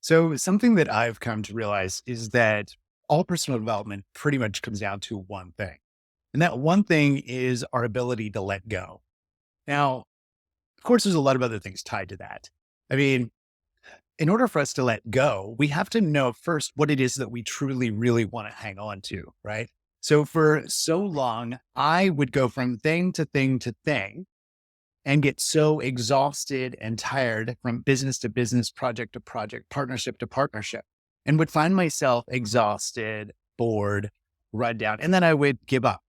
So, something that I've come to realize is that all personal development pretty much comes down to one thing. And that one thing is our ability to let go. Now, of course, there's a lot of other things tied to that. I mean, in order for us to let go, we have to know first what it is that we truly, really want to hang on to, right? So, for so long, I would go from thing to thing to thing and get so exhausted and tired from business to business, project to project, partnership to partnership, and would find myself exhausted, bored, run down, and then I would give up.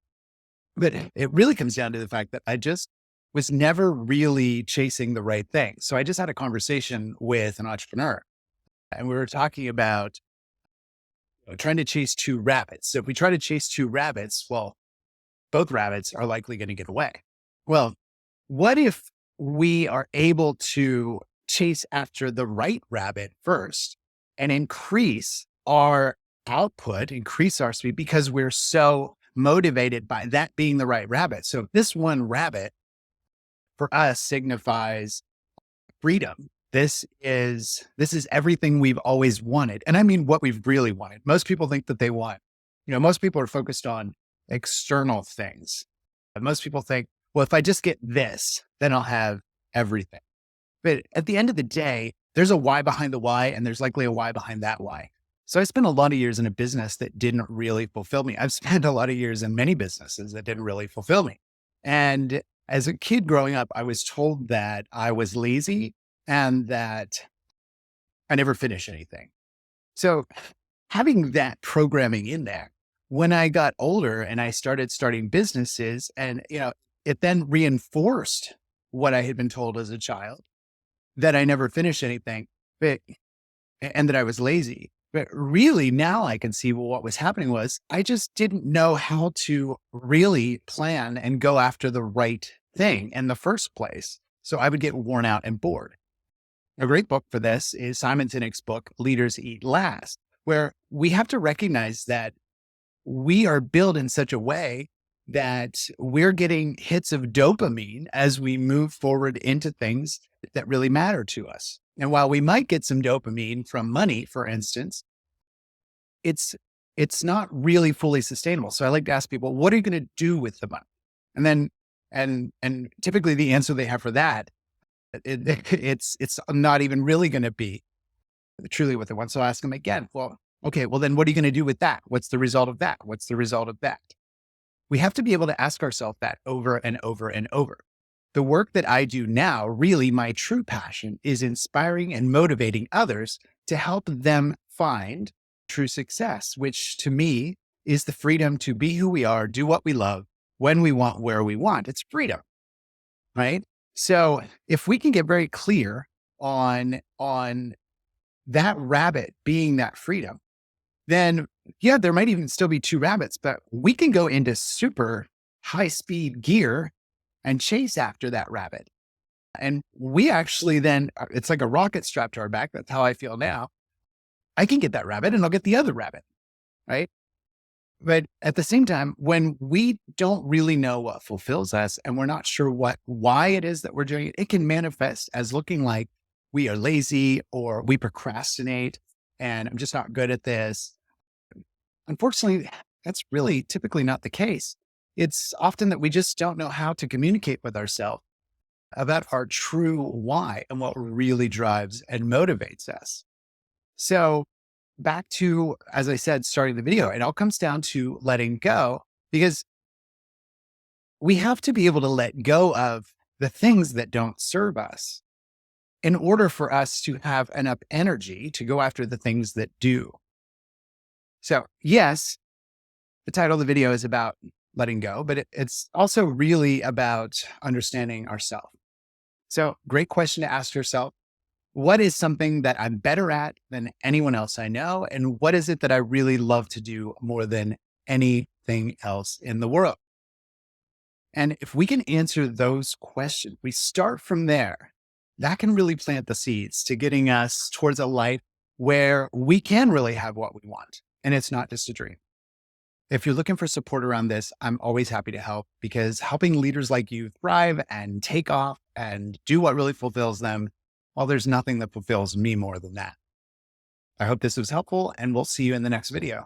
But it really comes down to the fact that I just was never really chasing the right thing. So I just had a conversation with an entrepreneur and we were talking about trying to chase two rabbits. So if we try to chase two rabbits, well, both rabbits are likely going to get away. Well, what if we are able to chase after the right rabbit first and increase our output, increase our speed because we're so motivated by that being the right rabbit? So this one rabbit for us signifies freedom. This is everything we've always wanted. And I mean what we've really wanted. Most people think that they want, most people are focused on external things. Most people think, well, if I just get this, then I'll have everything. But at the end of the day, there's a why behind the why, and there's likely a why behind that why. So I spent a lot of years in a business that didn't really fulfill me. I've spent a lot of years in many businesses that didn't really fulfill me. And as a kid growing up, I was told that I was lazy and that I never finish anything. So having that programming in there, when I got older and I starting businesses and, it then reinforced what I had been told as a child that I never finished anything, but, and that I was lazy. But really now I can see, well, what was happening was I just didn't know how to really plan and go after the right thing in the first place. So I would get worn out and bored. A great book for this is Simon Sinek's book, Leaders Eat Last, where we have to recognize that we are built in such a way that we're getting hits of dopamine as we move forward into things that really matter to us. And while we might get some dopamine from money, for instance, it's it's not really fully sustainable. So I like to ask people, what are you going to do with the money? And then and typically the answer they have for that, it's not even really going to be truly what they want. So I ask them again, well, okay, well then what are you going to do with that? What's the result of that? What's the result of that? We have to be able to ask ourselves that over and over and over. The work that I do now, really my true passion is inspiring and motivating others to help them find true success, which to me is the freedom to be who we are, do what we love, when we want, where we want. It's freedom, right? So if we can get very clear on that rabbit being that freedom, then yeah, there might even still be two rabbits, but we can go into super high speed gear and chase after that rabbit. And we actually then, it's like a rocket strapped to our back. That's how I feel now. I can get that rabbit and I'll get the other rabbit, right? But at the same time, when we don't really know what fulfills us and we're not sure why it is that we're doing it, it can manifest as looking like we are lazy or we procrastinate and I'm just not good at this. Unfortunately, that's really typically not the case. It's often that we just don't know how to communicate with ourselves about our true why and what really drives and motivates us. So back to, as I said, starting the video, it all comes down to letting go because we have to be able to let go of the things that don't serve us in order for us to have enough energy to go after the things that do. So yes, the title of the video is about letting go, but it's also really about understanding ourselves. So great question to ask yourself. What is something that I'm better at than anyone else I know? And what is it that I really love to do more than anything else in the world? And if we can answer those questions, we start from there, that can really plant the seeds to getting us towards a life where we can really have what we want. And it's not just a dream. If you're looking for support around this, I'm always happy to help because helping leaders like you thrive and take off and do what really fulfills them, well, there's nothing that fulfills me more than that. I hope this was helpful, and we'll see you in the next video.